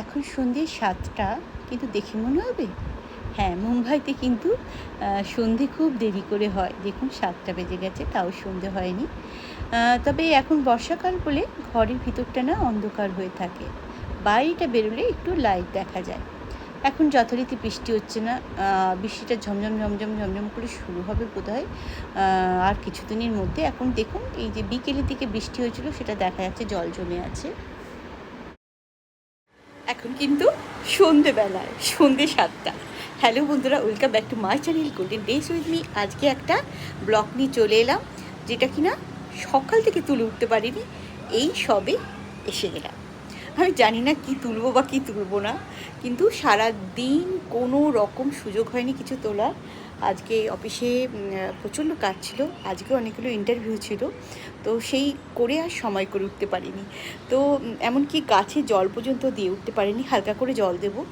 এখন সন্ধ্যে ৭টা, কিন্তু দেখে মনে হবে হ্যাঁ, মুম্বাইতে কিন্তু সন্ধে খুব দেরি করে হয়। দেখুন ৭টা বেজে গেছে, তাও সন্ধে হয়নি। তবে এখন বর্ষাকাল বলে ঘরের ভিতরটা না অন্ধকার হয়ে থাকে। বাইরেটা বেরোলে একটু লাইট দেখা যায়। এখন যথারীতি বৃষ্টি হচ্ছে না। বৃষ্টিটা ঝমঝম ঝমঝম ঝমঝম করে শুরু হবে বোধহয় আর কিছুদিনের মধ্যে। এখন দেখুন এই যে বিকেলের দিকে বৃষ্টি হয়েছিল সেটা দেখা যাচ্ছে জল জমে আছে। এখন কিন্তু সন্ধেবেলায় সন্ধে ৭টা। হ্যালো বন্ধুরা, welcome back to my channel golden days with me. আজকে একটা ব্লগ নিয়ে চলে এলাম, যেটা কিনা সকাল থেকে তুলে উঠতে পারিনি, এই সবে এসে গেলাম। আমি জানি না কি তুলবো বা কি তুলবো না, কিন্তু সারা দিন কোনো রকম সুযোগ হয়নি কিছু তোলার। আজকে অফিসে প্রচণ্ড কাজ ছিল, আজকে অনেকগুলো ইন্টারভিউ ছিল, তো সেই করে আর সময় করে উঠতে পারিনি। তো এমনকি গাছে জল পর্যন্ত দিয়ে উঠতে পারিনি, হালকা করে জল দেবো।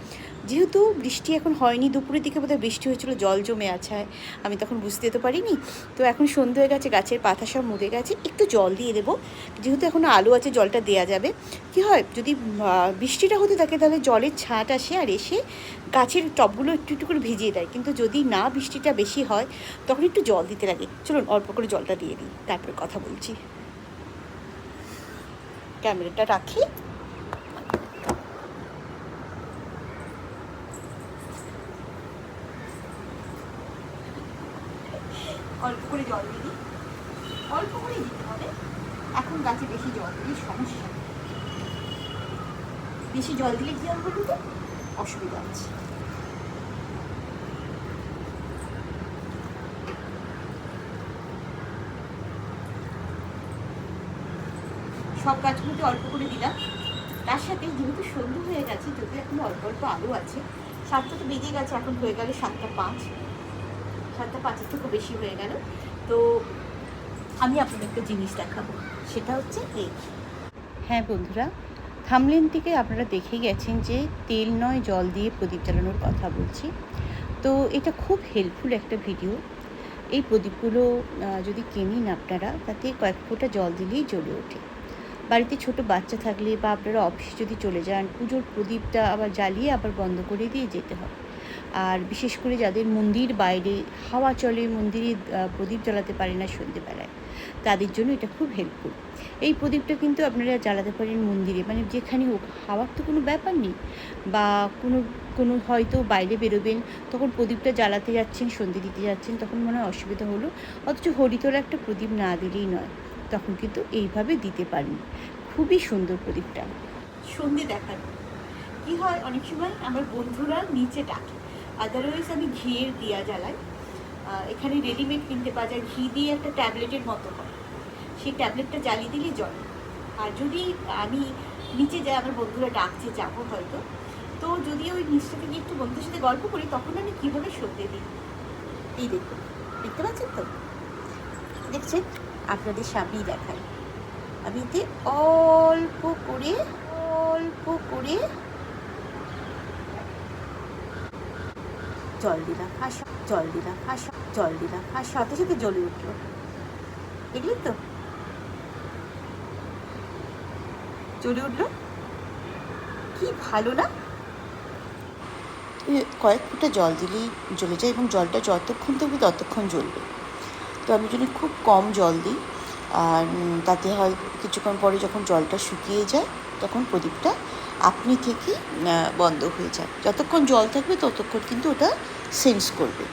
যেহেতু বৃষ্টি এখন হয়নি, দুপুরের দিকে বোধহয় বৃষ্টি হয়েছিল, জল জমে আছে, আমি তখন বুঝতে তো পারিনি। তো এখন সন্ধে হয়ে গেছে, গাছের পাতা সব মুড়ে গেছে, একটু জল দিয়ে দেবো। যেহেতু এখনও আলো আছে, জলটা দেওয়া যাবে। কি হয়, যদি বৃষ্টিটা হতে থাকে তাহলে জলের ছাট আসে আর এসে গাছের টবগুলো একটু একটু করে ভিজিয়ে দেয়, কিন্তু যদি না বৃষ্টিটা বেশি হয় তখন একটু জল দিতে লাগে। চলুন অল্প করে জলটা দিয়ে দিই, তারপরে কথা বলছি। ক্যামেরাটা রাখি। অল্প করে জল দিয়ে দিই, অল্প করেই দিতে হবে। এখন গাছে বেশি জল দিলে সমস্যা, বেশি জল দিলে কী হবে বলুন তো, অসুবিধা আছে। সব গাছগুলোতে অল্প করে দিলাম। তার সাথে যেহেতু সন্ধ্যে হয়ে গেছে, যদি এখন অল্প অল্প আলো আছে, ৭টা তো বেজে গেছে, এখন হয়ে গেল ৭টা ৫, ৭টা ৫-এর থেকেও বেশি হয়ে গেল। তো আমি আপনাদের একটা জিনিস দেখাবো, সেটা হচ্ছে এই। হ্যাঁ বন্ধুরা, থামলেন থেকে আপনারা দেখে গেছেন যে তেল নয় জল দিয়ে প্রদীপ জ্বালানোর কথা বলছি। তো এটা খুব হেল্পফুল একটা ভিডিও। এই প্রদীপগুলো যদি কেনেন আপনারা, তাতে কয়েক ফোঁটা জল দিলেই জ্বলে ওঠে। বাড়িতে ছোট বাচ্চা থাকলে বা আপনারা অফিসে যদি চলে যান, পুজোর প্রদীপটা আবার জ্বালিয়ে আবার বন্ধ করে দিয়ে যেতে হয়। আর বিশেষ করে যাদের মন্দির বাইরে হাওয়া চলে, মন্দিরে প্রদীপ জ্বালাতে পারে না সন্ধ্যেবেলায়, তাদের জন্য এটা খুব হেল্পফুল। এই প্রদীপটা কিন্তু আপনারা জ্বালাতে পারেন মন্দিরে, মানে যেখানে হোক, হাওয়ার তো কোনো ব্যাপার নেই। বা কোনো কোনো হয়তো বাইরে বেরোবেন, তখন প্রদীপটা জ্বালাতে যাচ্ছেন, সন্ধে দিতে যাচ্ছেন, তখন মনে হয় অসুবিধা হলো, অথচ হরিতলা একটা প্রদীপ না দিলেই নয়, তখন কিন্তু এইভাবে দিতে পারেন। খুবই সুন্দর প্রদীপটা। সন্ধে দেখানো কী হয়, অনেক সময় আমার বন্ধুরা নিচে ডাকে, আদারওয়াইজ আমি ঘিয়ের দিয়া জ্বালাই। এখানে রেডিমেড কিনতে পাওয়া যায়, ঘি দিয়ে একটা ট্যাবলেটের মতো হয়, সেই ট্যাবলেটটা জ্বালিয়ে দিলেই জল। আর যদি আমি নিচে যাই, আমার বন্ধুরা ডাকছে, যাবো হয়তো, তো যদি ওই নিচটা থেকে একটু বন্ধুদের সাথে গল্প করি, তখন আমি কীভাবে সন্ধে দিই। এই দেখুন, দেখতে পাচ্ছেন তো, দেখছেন, আপনাদের সামনেই দেখাই। আমি এতে অল্প করে অল্প করে জল দিলাম, আর জল দিলাম, আর জল দিলাম, আর সাথে সাথে জ্বলে উঠলো। দেখলি তো, জ্বলে উঠলো, কি ভালো না? কয়েক ফোঁটা জল দিলেই জ্বলে যায়, এবং জলটা যতক্ষণ থাকবে ততক্ষণ জ্বলবে। তো আমি যদি খুব কম জল দিই, আর তাতে হয় কিছুক্ষণ পরে যখন জলটা শুকিয়ে যায়, তখন প্রদীপটা আপনি থেকেই বন্ধ হয়ে যায়। যতক্ষণ জল থাকবে ততক্ষণ কিন্তু ওটা সেন্স করবে।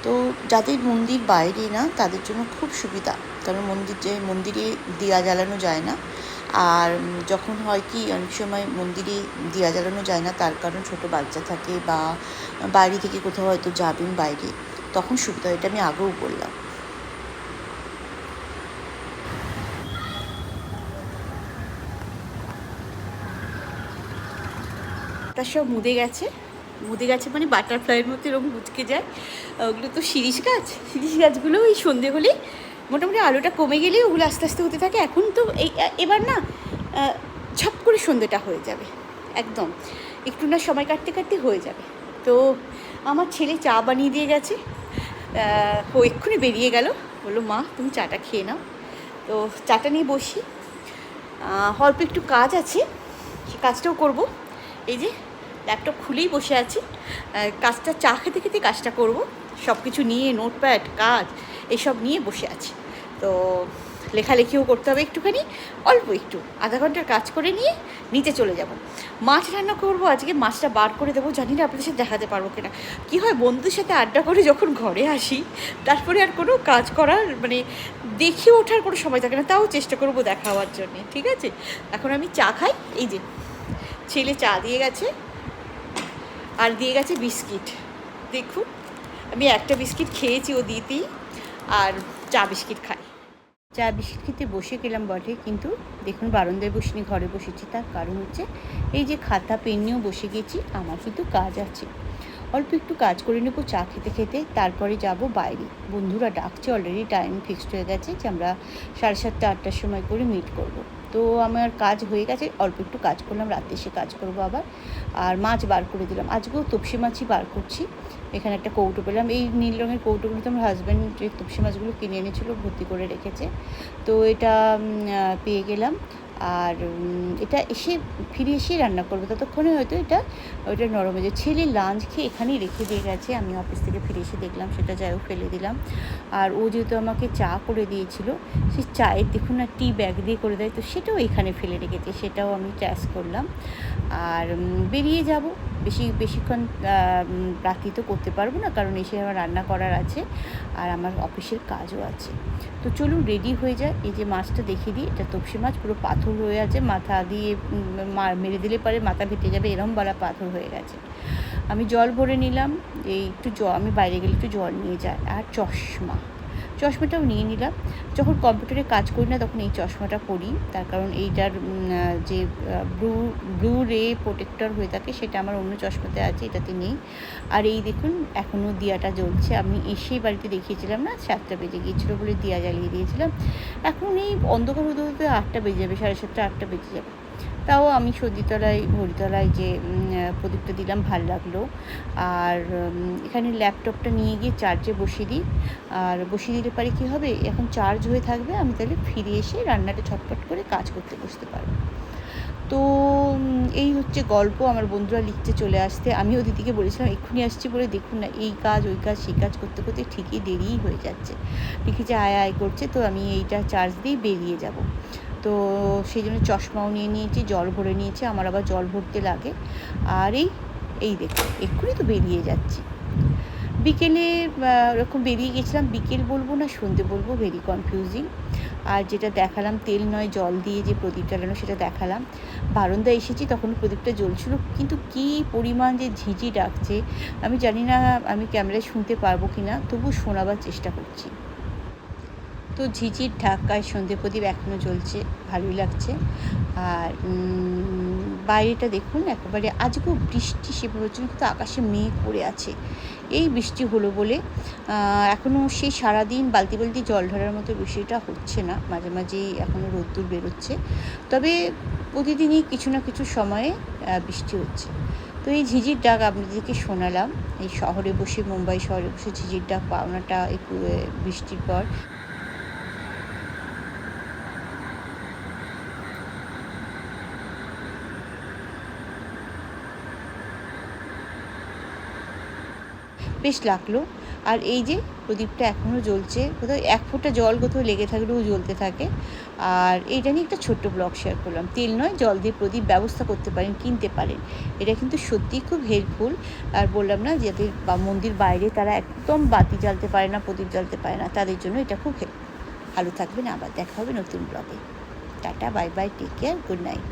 তো যাদের মন্দির বাইরে না, তাদের জন্য খুব সুবিধা, কারণ মন্দিরে দিয়া জ্বালানো যায় না। আর যখন হয় কি, অনেক সময় মন্দিরে দিয়া জ্বালানো যায় না, তার কারণ ছোটো বাচ্চা থাকে বা বাইরে থেকে কোথাও হয়তো যাবেন বাইরে, তখন সুবিধা। এটা আমি আগেও বললাম। তার সব মুদে গেছে, মানে বাটারফ্লাইয়ের মতো এরকম মুচকে যায়। ওগুলো তো শিরীষ গাছগুলো এই সন্ধে হলেই মোটামুটি আলোটা কমে গেলেই ওগুলো আস্তে আস্তে হতে থাকে। এখন তো এবার না ঝপ করে সন্ধেটা হয়ে যাবে, একদম একটু না সময় কাটতে কাটতে হয়ে যাবে। তো আমার ছেলে চা বানিয়ে দিয়ে গেছে, ও এক্ষুনি বেরিয়ে গেল, বললো মা তুমি চাটা খেয়ে নাও। তো চাটা নিয়ে বসি, অল্প একটু কাজ আছে, সে কাজটাও করবো। এই যে ল্যাপটপ খুলেই বসে আছি, কাজটা চা খেতে খেতে কাজটা করব, সব কিছু নিয়ে নোটপ্যাড কাজ এসব নিয়ে বসে আছি। তো লেখালেখিও করতে হবে একটুখানি, অল্প একটু আধা ঘন্টার কাজ করে নিয়ে নিচে চলে যাব। মাছ রান্না করব আজকে, মাছটা বার করে দেবো, জানি না আপনাদের সাথে দেখাতে পারবো কিনা। কী হয় বন্ধুদের সাথে আড্ডা করে যখন ঘরে আসি তারপরে আর কোনো কাজ করার মানে দেখে ওঠার কোনো সময় থাকে না, তাও চেষ্টা করব দেখা হওয়ার জন্যে। ঠিক আছে, এখন আমি চা খাই। এই যে ছেলে চা দিয়ে গেছে আর দিয়ে গেছে বিস্কিট। দেখুন আমি একটা বিস্কিট খেয়েছি ও দিতেই, আর চা বিস্কিট খাই। চা বিস্কিট খেতে বসে গেলাম বটে, কিন্তু দেখুন বারান্দায় বসিনি, ঘরে বসেছি। তার কারণ হচ্ছে এই যে খাতা পেন নিয়েও বসে গেছি, আমার কিন্তু কাজ আছে, অল্প একটু কাজ করে নেবো চা খেতে খেতে, তারপরে যাব বাইরে। বন্ধুরা ডাকছে, অলরেডি টাইম ফিক্সড হয়ে গেছে যে আমরা 7:30 8টার সময় করে মিট করব। তো আমার কাজ হয়ে গেছে, অল্প একটু কাজ করলাম, রাতে এসে কাজ করব আবার। আর মাছ বার করে দিলাম, আজকেও তপসি মাছই বার করছি। এখানে একটা কৌটো পেলাম, এই নীল রঙের কৌটোগুলো তো আমার হাজব্যান্ড যে তপসি মাছগুলো কিনে এনেছিলো ভর্তি করে রেখেছে, তো এটা পেয়ে গেলাম। আর এটা ফিরে এসেই রান্না করবো, ততক্ষণে হয়তো ওইটা নরম হয়ে যায়। ছেলে লাঞ্চ খেয়ে এখানেই রেখে দিয়ে গেছে, আমি অফিস থেকে ফিরে এসে দেখলাম, সেটা যাই হোক ফেলে দিলাম। আর ও যেহেতু আমাকে চা করে দিয়েছিল, সেই চায়ের দেখুন না টি ব্যাগ দিয়ে করে দেয়, তো সেটাও এখানে ফেলে রেখেছে, সেটাও আমি ট্যাস করলাম। আর বেরিয়ে যাব, বেশিক্ষণ রাত্রি তো করতে পারবো না, কারণ এসে আমার রান্না করার আছে আর আমার অফিসের কাজও আছে। তো চলুন রেডি হয়ে যায়। এই যে মাছটা দেখিয়ে দিই, এটা তপসি মাছ, পুরো পাথর হয়ে আছে, মাথা দিয়ে মেরে দিলে পরে মাথা ফেটে যাবে এরমবালা পাথর হয়ে গেছে। আমি জল ভরে নিলাম, আমি বাইরে গেলে একটু জল নিয়ে যাই, আর চশমাটাও নিয়ে নিলাম। যখন কম্পিউটারে কাজ করি না তখন এই চশমাটা পরি, তার কারণ এইটার যে ব্লু রে প্রোটেক্টর হয়ে থাকে সেটা আমার অন্য চশমাতে আছে, এটাতে নেই। আর এই দেখুন এখনও দিয়াটা জ্বলছে, আমি এসেই বাড়িতে দেখিয়েছিলাম না 7টা বেজে গিয়েছিলো বলে দিয়া জ্বালিয়ে দিয়েছিলাম। এখন এই অন্ধকার হতে হতে 8টা বেজে যাবে, 7:30 8টা বেজে যাবে। তাও আমি হরিতলায় যে প্রদীপটা দিলাম, ভাল লাগলো। আর এখানে ল্যাপটপটা নিয়ে গিয়ে চার্জে বসিয়ে দিই, আর বসিয়ে দিলে পারে কী হবে, এখন চার্জ হয়ে থাকবে, আমি তাহলে ফিরে এসে রান্নাটা ছটপট করে কাজ করতে বসতে পারবো। তো এই হচ্ছে গল্প। আমার বন্ধুরা লিখতে চলে আসতে, আমিও দিদিকে বলেছিলাম এক্ষুনি আসছি বলে, দেখুন না এই কাজ ওই কাজ সেই কাজ করতে করতে ঠিকই দেরিই হয়ে যাচ্ছে, লিখেছে আয় করছে। তো আমি এইটা চার্জ দিয়েই বেরিয়ে যাব, তো সেই জন্য চশমাও নিয়ে নিয়েছি, জল ভরে নিয়েছি, আমার আবার জল ভরতে লাগে। আর এই দেখো এক্ষুনি তো বেরিয়ে যাচ্ছি। বিকেলে ওরকম বেরিয়ে গেছিলাম, বিকেল বলবো না সন্ধে বলবো, ভেরি কনফিউজিং। আর যেটা দেখালাম তেল নয় জল দিয়ে যে প্রদীপ জ্বালানো, সেটা দেখালাম। বারান্দায় এসেছি তখন প্রদীপটা জ্বলছিল, কিন্তু কী পরিমাণ যে ঝিঁঝি ডাকছে, আমি জানি না আমি ক্যামেরায় শুনতে পারবো কি না, তবু শোনাবার চেষ্টা করছি। তো ঝিঁঝির ঢাকায় সন্ধে প্রদীপ এখনও জ্বলছে, ভালোই লাগছে। আর বাইরেটা দেখুন একেবারে, আজকেও বৃষ্টি সেভাবে হচ্ছে, কিন্তু আকাশে মেঘ পড়ে আছে। এই বৃষ্টি হলো বলে এখনও সেই সারাদিন বালতি বালতি জল ঢালার মতো বৃষ্টিটা হচ্ছে না, মাঝে মাঝেই এখনও রোদ্দুর বেরোচ্ছে, তবে প্রতিদিনই কিছু না কিছু সময়ে বৃষ্টি হচ্ছে। তো এই ঝিঁঝির ডাক আপনাদেরকে শোনালাম, এই মুম্বাই শহরে বসে ঝিঁঝির ডাক পাওনাটা একটু বৃষ্টির পর। বেশ লাগলো। আর এই যে প্রদীপটা এখনও জ্বলছে, কোথাও 1 ফোঁটা জল কোথাও লেগে থাকলেও জ্বলতে থাকে। আর এইটা নিয়ে একটা ছোট্ট ব্লগ শেয়ার করলাম। তেল নয় জল দিয়ে প্রদীপ ব্যবস্থা করতে পারেন, কিনতে পারেন, এটা কিন্তু সত্যিই খুব হেল্পফুল। আর বললাম না যাদের মন্দির বাইরে তারা একদম বাতি জ্বালতে পারে না, প্রদীপ জ্বালতে পারে না, তাদের জন্য এটা খুব হেল্পফুল। ভালো থাকবেন, আবার দেখা হবে নতুন ব্লগে। Tata, bye bye, take care, good night.